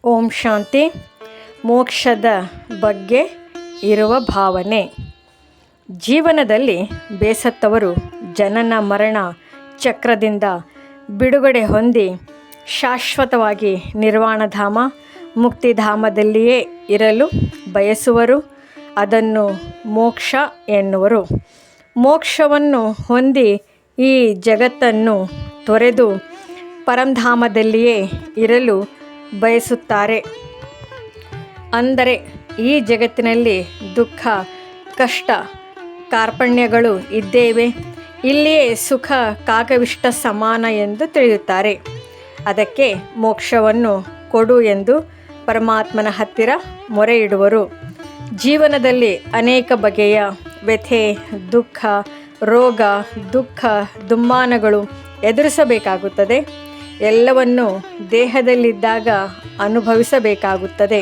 ಓಂ ಶಾಂತಿ. ಮೋಕ್ಷದ ಬಗ್ಗೆ ಇರುವ ಭಾವನೆ. ಜೀವನದಲ್ಲಿ ಬೇಸತ್ತವರು ಜನನ ಮರಣ ಚಕ್ರದಿಂದ ಬಿಡುಗಡೆ ಹೊಂದಿ ಶಾಶ್ವತವಾಗಿ ನಿರ್ವಾಣಧಾಮ ಮುಕ್ತಿಧಾಮದಲ್ಲಿಯೇ ಇರಲು ಬಯಸುವರು. ಅದನ್ನು ಮೋಕ್ಷ ಎನ್ನುವರು. ಮೋಕ್ಷವನ್ನು ಹೊಂದಿ ಈ ಜಗತ್ತನ್ನು ತೊರೆದು ಪರಂಧಾಮದಲ್ಲಿಯೇ ಇರಲು ಬಯಸುತ್ತಾರೆ. ಅಂದರೆ ಈ ಜಗತ್ತಿನಲ್ಲಿ ದುಃಖ, ಕಷ್ಟ, ಕಾರ್ಪಣ್ಯಗಳು ಇದ್ದೇವೆ. ಇಲ್ಲಿಯೇ ಸುಖ ಕಾಗವಿಷ್ಟ ಸಮಾನ ಎಂದು ತಿಳಿಯುತ್ತಾರೆ. ಅದಕ್ಕೆ ಮೋಕ್ಷವನ್ನು ಕೊಡು ಎಂದು ಪರಮಾತ್ಮನ ಹತ್ತಿರ ಮೊರೆ ಇಡುವರು. ಜೀವನದಲ್ಲಿ ಅನೇಕ ಬಗೆಯ ವ್ಯಥೆ, ದುಃಖ, ರೋಗ, ದುಃಖ, ದುಮ್ಮಾನಗಳು ಎದುರಿಸಬೇಕಾಗುತ್ತದೆ. ಎಲ್ಲವನ್ನು ದೇಹದಲ್ಲಿದ್ದಾಗ ಅನುಭವಿಸಬೇಕಾಗುತ್ತದೆ.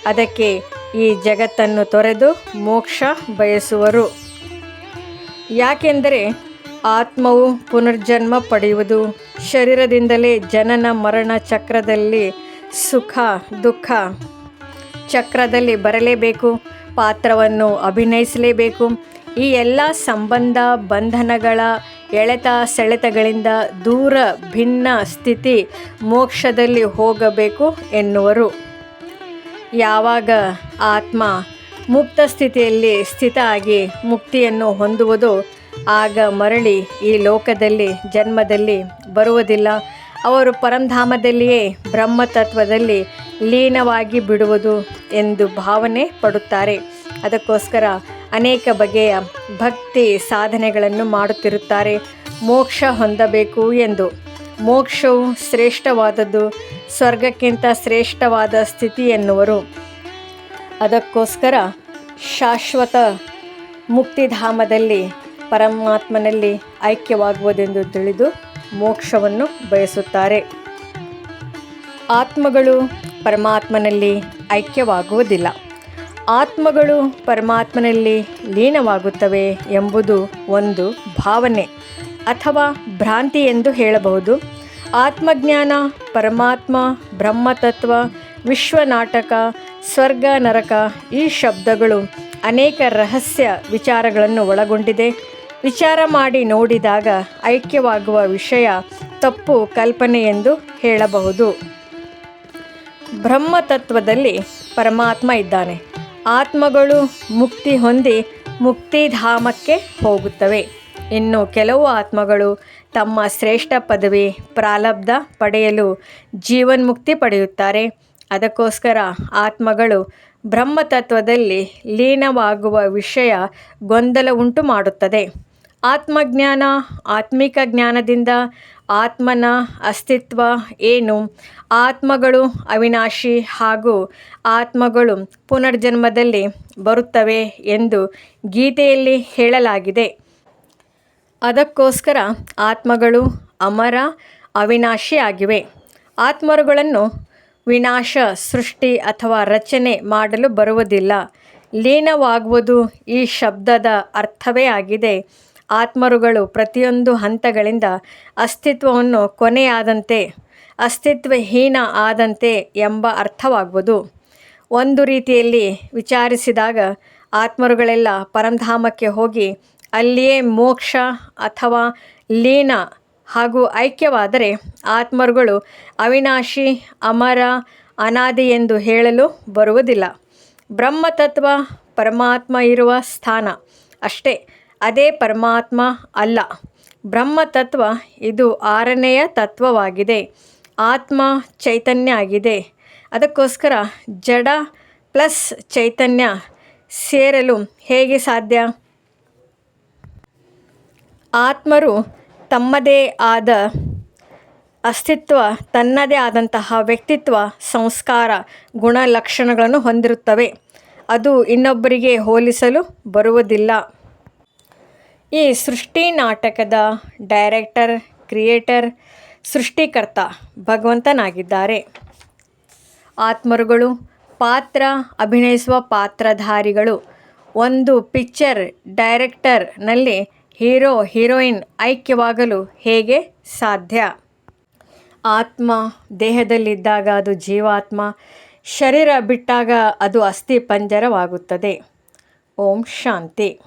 ಅದಕ್ಕೆ ಈ ಜಗತ್ತನ್ನು ತೊರೆದು ಮೋಕ್ಷ ಬಯಸುವರು. ಯಾಕೆಂದರೆ ಆತ್ಮವು ಪುನರ್ಜನ್ಮ ಪಡೆಯುವುದು, ಶರೀರದಿಂದಲೇ ಜನನ ಮರಣ ಚಕ್ರದಲ್ಲಿ ಸುಖ ದುಃಖ ಚಕ್ರದಲ್ಲಿ ಬರಲೇಬೇಕು, ಪಾತ್ರವನ್ನು ಅಭಿನಯಿಸಲೇಬೇಕು. ಈ ಎಲ್ಲ ಸಂಬಂಧ ಬಂಧನಗಳ ಎಳೆತ ಸೆಳೆತಗಳಿಂದ ದೂರ ಭಿನ್ನ ಸ್ಥಿತಿ ಮೋಕ್ಷದಲ್ಲಿ ಹೋಗಬೇಕು ಎನ್ನುವರು. ಯಾವಾಗ ಆತ್ಮ ಮುಕ್ತ ಸ್ಥಿತಿಯಲ್ಲಿ ಸ್ಥಿತ ಆಗಿ ಮುಕ್ತಿಯನ್ನು ಹೊಂದುವುದೋ ಆಗ ಮರಳಿ ಈ ಲೋಕದಲ್ಲಿ ಜನ್ಮದಲ್ಲಿ ಬರುವುದಿಲ್ಲ. ಅವರು ಪರಂಧಾಮದಲ್ಲಿಯೇ ಬ್ರಹ್ಮತತ್ವದಲ್ಲಿ ಲೀನವಾಗಿ ಬಿಡುವುದು ಎಂದು ಭಾವನೆ ಪಡುತ್ತಾರೆ. ಅದಕ್ಕೋಸ್ಕರ ಅನೇಕ ಬಗೆಯ ಭಕ್ತಿ ಸಾಧನೆಗಳನ್ನು ಮಾಡುತ್ತಿರುತ್ತಾರೆ ಮೋಕ್ಷ ಹೊಂದಬೇಕು ಎಂದು. ಮೋಕ್ಷವು ಶ್ರೇಷ್ಠವಾದದ್ದು, ಸ್ವರ್ಗಕ್ಕಿಂತ ಶ್ರೇಷ್ಠವಾದ ಸ್ಥಿತಿ ಎನ್ನುವರು. ಅದಕ್ಕೋಸ್ಕರ ಶಾಶ್ವತ ಮುಕ್ತಿಧಾಮದಲ್ಲಿ ಪರಮಾತ್ಮನಲ್ಲಿ ಐಕ್ಯವಾಗುವುದೆಂದು ತಿಳಿದು ಮೋಕ್ಷವನ್ನು ಬಯಸುತ್ತಾರೆ. ಆತ್ಮಗಳು ಪರಮಾತ್ಮನಲ್ಲಿ ಐಕ್ಯವಾಗುವುದಿಲ್ಲ. ಆತ್ಮಗಳು ಪರಮಾತ್ಮನಲ್ಲಿ ಲೀನವಾಗುತ್ತವೆ ಎಂಬುದು ಒಂದು ಭಾವನೆ ಅಥವಾ ಭ್ರಾಂತಿ ಎಂದು ಹೇಳಬಹುದು. ಆತ್ಮಜ್ಞಾನ, ಪರಮಾತ್ಮ, ಬ್ರಹ್ಮತತ್ವ, ವಿಶ್ವನಾಟಕ, ಸ್ವರ್ಗ ನರಕ ಈ ಶಬ್ದಗಳು ಅನೇಕ ರಹಸ್ಯ ವಿಚಾರಗಳನ್ನು ಒಳಗೊಂಡಿದೆ. ವಿಚಾರ ಮಾಡಿ ನೋಡಿದಾಗ ಐಕ್ಯವಾಗುವ ವಿಷಯ ತಪ್ಪು ಕಲ್ಪನೆ ಎಂದು ಹೇಳಬಹುದು. ಬ್ರಹ್ಮತತ್ವದಲ್ಲಿ ಪರಮಾತ್ಮ ಇದ್ದಾನೆ. ಆತ್ಮಗಳು ಮುಕ್ತಿ ಹೊಂದಿ ಮುಕ್ತಿಧಾಮಕ್ಕೆ ಹೋಗುತ್ತವೆ. ಇನ್ನು ಕೆಲವು ಆತ್ಮಗಳು ತಮ್ಮ ಶ್ರೇಷ್ಠ ಪದವಿ ಪ್ರಾರಬ್ಧ ಪಡೆಯಲು ಜೀವನ್ಮುಕ್ತಿ ಪಡೆಯುತ್ತಾರೆ. ಅದಕ್ಕೋಸ್ಕರ ಆತ್ಮಗಳು ಬ್ರಹ್ಮತತ್ವದಲ್ಲಿ ಲೀನವಾಗುವ ವಿಷಯ ಗೊಂದಲ ಉಂಟು ಮಾಡುತ್ತದೆ. ಆತ್ಮಜ್ಞಾನ, ಆತ್ಮಿಕ ಜ್ಞಾನದಿಂದ ಆತ್ಮನ ಅಸ್ತಿತ್ವ ಏನು, ಆತ್ಮಗಳು ಅವಿನಾಶಿ ಹಾಗೂ ಆತ್ಮಗಳು ಪುನರ್ಜನ್ಮದಲ್ಲಿ ಬರುತ್ತವೆ ಎಂದು ಗೀತೆಯಲ್ಲಿ ಹೇಳಲಾಗಿದೆ. ಅದಕ್ಕೋಸ್ಕರ ಆತ್ಮಗಳು ಅಮರ, ಅವಿನಾಶಿ ಆಗಿವೆ. ಆತ್ಮರುಗಳನ್ನು ವಿನಾಶ, ಸೃಷ್ಟಿ ಅಥವಾ ರಚನೆ ಮಾಡಲು ಬರುವುದಿಲ್ಲ. ಲೀನವಾಗುವುದು ಈ ಶಬ್ದದ ಅರ್ಥವೇ ಆಗಿದೆ. ಆತ್ಮರುಗಳು ಪ್ರತಿಯೊಂದು ಹಂತಗಳಿಂದ ಅಸ್ತಿತ್ವವನ್ನು ಕೊನೆಯಾದಂತೆ, ಅಸ್ತಿತ್ವಹೀನ ಆದಂತೆ ಎಂಬ ಅರ್ಥವಾಗುವುದು. ಒಂದು ರೀತಿಯಲ್ಲಿ ವಿಚಾರಿಸಿದಾಗ ಆತ್ಮರುಗಳೆಲ್ಲ ಪರಂಧಾಮಕ್ಕೆ ಹೋಗಿ ಅಲ್ಲಿಯೇ ಮೋಕ್ಷ ಅಥವಾ ಲೀನ ಹಾಗೂ ಐಕ್ಯವಾದರೆ ಆತ್ಮರುಗಳು ಅವಿನಾಶಿ, ಅಮರ, ಅನಾದಿ ಎಂದು ಹೇಳಲು ಬರುವುದಿಲ್ಲ. ಬ್ರಹ್ಮತತ್ವ ಪರಮಾತ್ಮ ಇರುವ ಸ್ಥಾನ ಅಷ್ಟೇ, ಅದೇ ಪರಮಾತ್ಮ ಅಲ್ಲ. ಬ್ರಹ್ಮತತ್ವ ಇದು 6ನೆಯ ತತ್ವವಾಗಿದೆ. ಆತ್ಮ ಚೈತನ್ಯ ಆಗಿದೆ. ಅದಕ್ಕೋಸ್ಕರ ಜಡ ಪ್ಲಸ್ ಚೈತನ್ಯ ಸೇರಲು ಹೇಗೆ ಸಾಧ್ಯ? ಆತ್ಮರು ತಮ್ಮದೇ ಆದ ಅಸ್ತಿತ್ವ, ತನ್ನದೇ ಆದಂತಹ ವ್ಯಕ್ತಿತ್ವ, ಸಂಸ್ಕಾರ, ಗುಣಲಕ್ಷಣಗಳನ್ನು ಹೊಂದಿರುತ್ತವೆ. ಅದು ಇನ್ನೊಬ್ಬರಿಗೆ ಹೋಲಿಸಲು ಬರುವುದಿಲ್ಲ. ಈ ಸೃಷ್ಟಿ ನಾಟಕದ ಡೈರೆಕ್ಟರ್, ಕ್ರಿಯೇಟರ್, ಸೃಷ್ಟಿಕರ್ತ ಭಗವಂತನಾಗಿದ್ದಾರೆ. ಆತ್ಮರುಗಳು ಪಾತ್ರ ಅಭಿನಯಿಸುವ ಪಾತ್ರಧಾರಿಗಳು. ಒಂದು ಪಿಕ್ಚರ್ ಡೈರೆಕ್ಟರ್ನಲ್ಲಿ ಹೀರೋ ಹೀರೋಯಿನ್ ಐಕ್ಯವಾಗಲು ಹೇಗೆ ಸಾಧ್ಯ? ಆತ್ಮ ದೇಹದಲ್ಲಿದ್ದಾಗ ಅದು ಜೀವಾತ್ಮ, ಶರೀರ ಬಿಟ್ಟಾಗ ಅದು ಅಸ್ಥಿ ಪಂಜರವಾಗುತ್ತದೆ. ಓಂ ಶಾಂತಿ.